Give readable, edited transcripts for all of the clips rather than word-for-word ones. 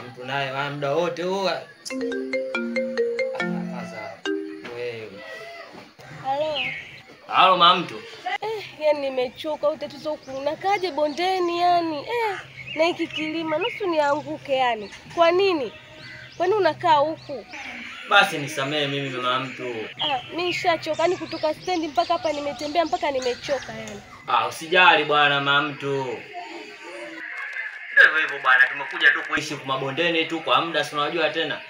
Mtu naye muda wote huwa. Sasa wewe. Halo. Halo mamtu. Yani nimechoka utatizo kunakaje bondeni yani. Na hiki kilima nusu nianguke yani. Kwa nini? Kwani unakaa huku? Basi nisamee mimi mama mtu. Mimi nishachoka yani kutoka stendi mpaka hapa nimetembea mpaka nimechoka yani. Usijali bwana mama mtu. Ndio hivyo bwana, tumekuja tu kuishi kwa mabondeni tu kwa muda, si unajua tena.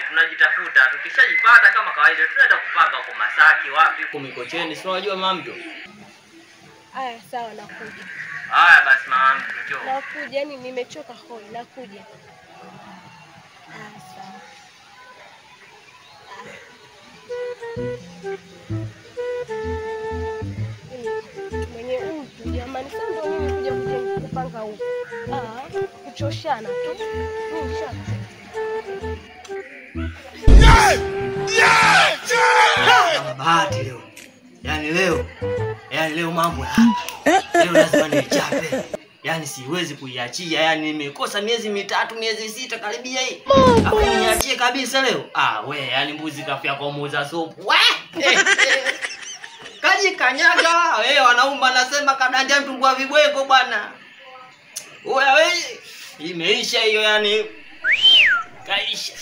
Tunajitafuta, tukishajipata kama kawaida tunaenda kupanga huko Masaki wapi huko Mikocheni, si unajua mama mtu. Sawa nakuja. Basi mama mtu njoo. Nakuja yani nimechoka hoi, nakuja. Sawa. Mwenye mtu jamani, sasa ndio mimi kuja kupanga huko. Kuchoshana tu. Mimi nishachoka. Bahati leo. Yaani leo mambo hapa. Leo lazima nichape. Yaani siwezi kuiachia. Yaani nimekosa miezi 3, miezi 6 karibia hii. Hapo niachie kabisa leo. Yaani mbuzi kafia kwa muuza supu. Kaji kanyaga. Wanaumba nasema kadanja mtumbua vibweko bwana. Wewe imeisha hiyo yani. Kaisha.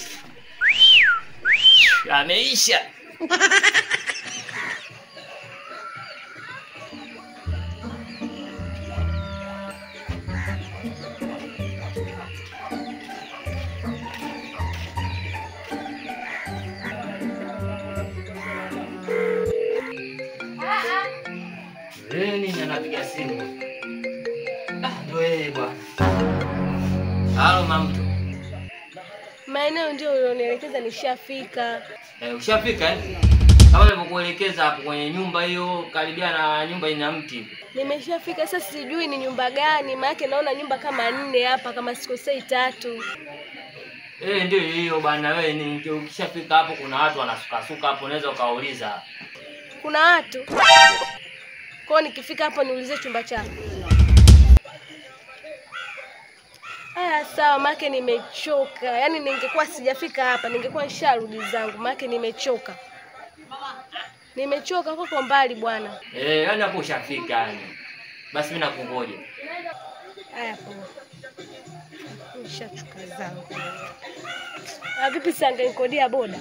Ameisha. Nini anapiga simu? Ndio bwana. Halo mamtu. Maeneo ndio ulionielekeza nishafika. Ushafika Kama nilivyokuelekeza hapo kwenye nyumba hiyo karibia na nyumba ina mti. Nimeshafika sasa sijui ni nyumba gani, maana naona nyumba kama 4 hapa kama sikosei 3. Ndio hiyo bwana wewe ukishafika hapo kuna watu wanasuka hapo unaweza ukauliza. Kuna watu? Kwa nikifika hapo niulize chumba chako. Sawa maana nimechoka. Yaani ningekuwa sijafika hapa ningekuwa nisharudi zangu maana nimechoka. Nimechoka kwa mbali bwana. Yaani hapo ushafika yani. Basi mimi nakungoja. Poa. Nishachoka zangu. Vipi sanga nikodia boda?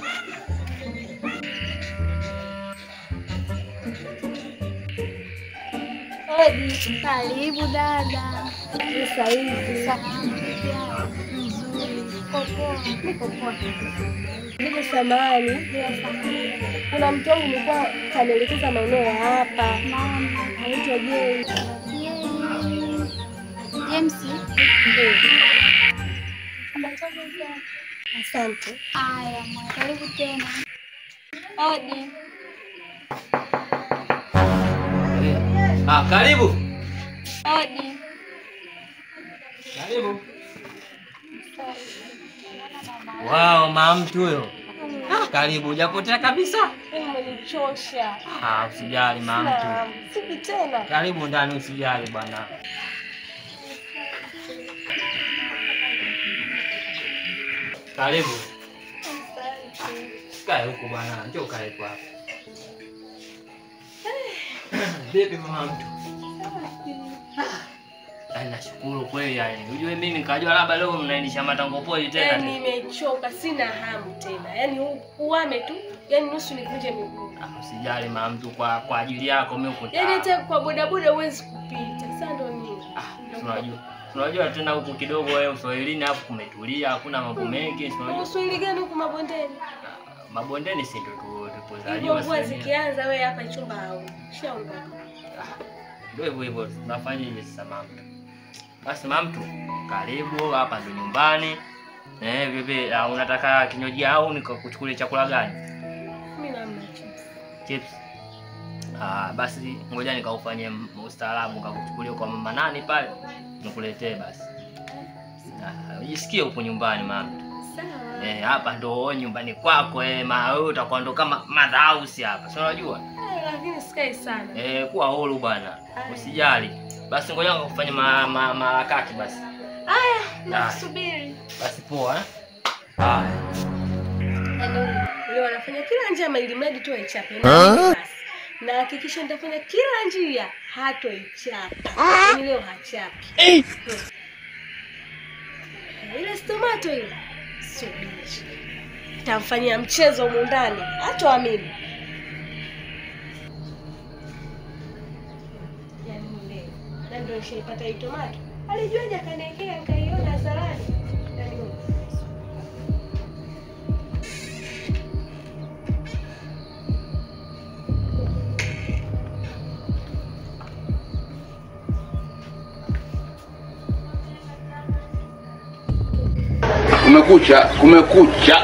Karibu dada. Sasa hivi. Niko samani. Kuna mtu wangu nilikuwa kanielekeza maeneo ya hapa. Anaitwa James. James. Asante. Karibu tena. Odi. Karibu. Odi. Karibu. Wow, mtu huyo. Karibu, hujapotea kabisa. Umenichosha. Usijali mtu. Sipi tena. Karibu ndani usijali bwana. Karibu. Kae huko bwana, njoo kae kwa hapa. Vipi mtu? Nashukuru kweli yani. Unajua mimi nikajua labda leo mnaendesha matango poli tena. Yaani nimechoka, sina hamu tena. Yaani uame tu, yaani nusu nikunje miguu. Usijali mtu kwa ajili yako mimi uko tayari. Yaani hata kwa bodaboda huwezi kupita. Sasa ndo nini? Unajua tena huko kidogo wewe Uswahilini hapo kumetulia, hakuna mambo mengi, unajua. Uswahili gani huko mabondeni? Mabondeni si ndo tupozaliwa sasa. Mvua zikianza wewe hapa chumba hao. Shaondoka. Ndio hivyo tunafanyaje sasa mtu? Basi mtu karibu hapa ndo nyumbani. Vipi unataka kinywaji au nikuchukulie chakula gani? Mimi naomba chips. Chips. Basi ngoja nikaufanyie ustaarabu nikakuchukulia kwa mama nani pale nikuletee basi. Ujisikie upo nyumbani mama. Sawa. Hapa ndo nyumbani kwako wewe utakuwa ndo kama mother house hapa. Si unajua? Lakini sikai sana. Kuwa huru bwana. Usijali. Basi ngoja nikufanye marakati basi. Nakusubiri. Basi poa. Haya. Leo wanafanya kila njia ili mradi tu aichape. Basi. Na hakikisha nitafanya kila njia hatoichapa. Yaani leo hachapi. Ile tomato ile. Subiri. Nitamfanyia mchezo huko ndani. Hatoamini. Yaani leo. Na ndio nishaipata hii tomato. Alijuaje akaniwekea nikaiona salani. Yaani Kumekucha.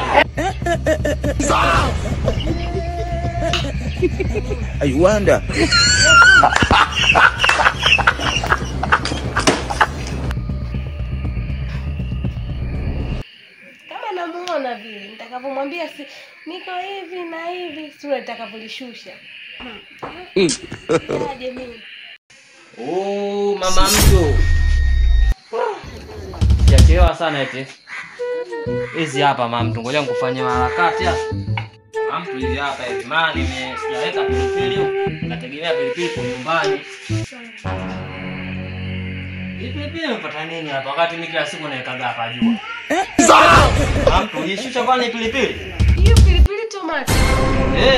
I wonder. kama namuona vile nitakapomwambia niko hivi na hivi sura nitakapolishusha. Aje mimi. Mama mtu. Sijachelewa sana eti. Hizi hapa mama mtu, ngoja nikufanyie harakati hapa. Mama mtu hizi hapa hivi. Maana nimeweka pilipili huko. Nategemea pilipili kwa nyumbani. Pilipili unapata nini hapa wakati mimi kila siku naekaga hapa juu? Mama mtu, jishusha kwani pilipili? Hiyo pilipili tomato.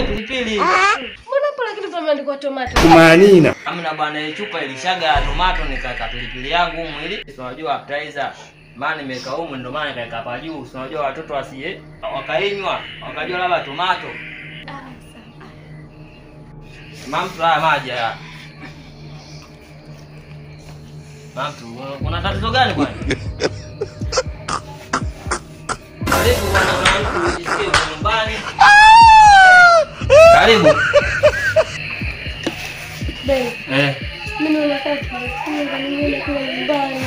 Pilipili. Mbona hapo lakini pameandikwa tomato? Kumanina. Amna bwana, chupa ilishaga ya tomato nikaweka pilipili yangu humu ili unajua appetizer. Maana nimeweka humu ndio maana nikaweka hapa juu. Unajua watoto wasije wakainywa wakajua labda tomato. Mama mtu, haya maji haya. Mama mtu, kuna tatizo gani bwana? Karibu bwana, mama mtu, ujisikie nyumbani. Karibu. Mimi nataka kufunga niende kwa nyumbani.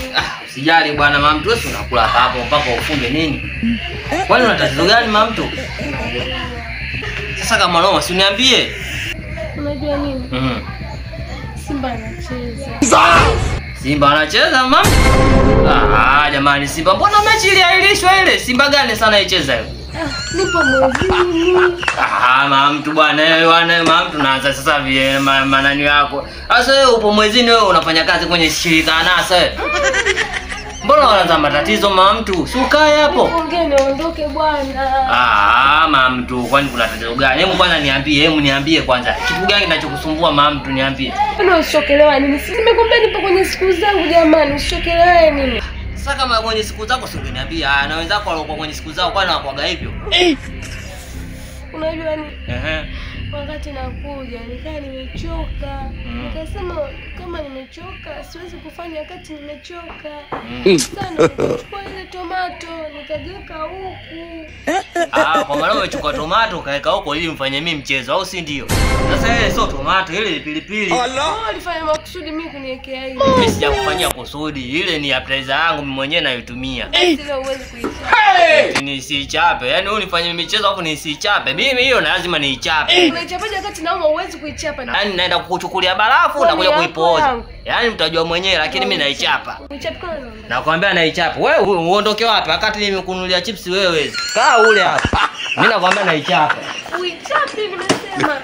Usijali bwana mama mtu, wewe unakula hapo mpaka ufunge nini? Kwani una tatizo gani mama mtu? Sasa kama noma si uniambie. Unajua nini? Simba anacheza. Simba anacheza mama? Jamani Simba, mbona mechi ile ailishwa ile? Simba gani sana icheza hiyo? Nipo mwezini. Mama mtu bwana, wewe mama mtu naanza sasa vile manani yako. Sasa wewe upo mwezini, wewe unafanya kazi kwenye shirika NASA wewe. Mbona unaanza matatizo mama mtu? Si ukae hapo. Ongea niondoke bwana. Mama mtu, kwani kuna tatizo gani? Hebu kwanza niambie kwanza. Kitu gani kinachokusumbua mama mtu, niambie. Mbona usichokelewa nini? Si nimekwambia nipo kwenye siku zangu jamani, usichokelewa nini? Sasa kama kwenye siku zako si ungeniambia, na wenzako walikuwa kwenye siku zao kwani hawakuaga hivyo? Unajua nini? Wakati nakuja nikaa nimechoka. Nikasema kama nimechoka siwezi kufanya wakati nimechoka. Sasa nikachukua ile tomato nikageuka huku. Kwa maana umechukua tomato kaeka huko ili mfanye mimi mchezo, au si ndio? Sasa ile sio tomato, ile ni pilipili. Alifanya makusudi mimi kuniwekea hivi. Mimi sijakufanyia kusudi, ile ni appetizer yangu mimi mwenyewe naitumia. Sile uwezi kuichapa. Nisichape. Yaani wewe unifanyie michezo hapo nisichape. Mimi hiyo lazima niichape. Unaichapaje wakati nauma uwezi kuichapa? Yaani naenda kukuchukulia barafu na kuja kuipoza. Yaani mtajua mwenyewe lakini mimi naichapa. Uichapa kwanza. Nakwambia naichapa. Wewe uondoke wapi wakati nimekununulia chips wewe? Kaa ule hapa. Mimi nakwambia naichapa. Uichape nimesema.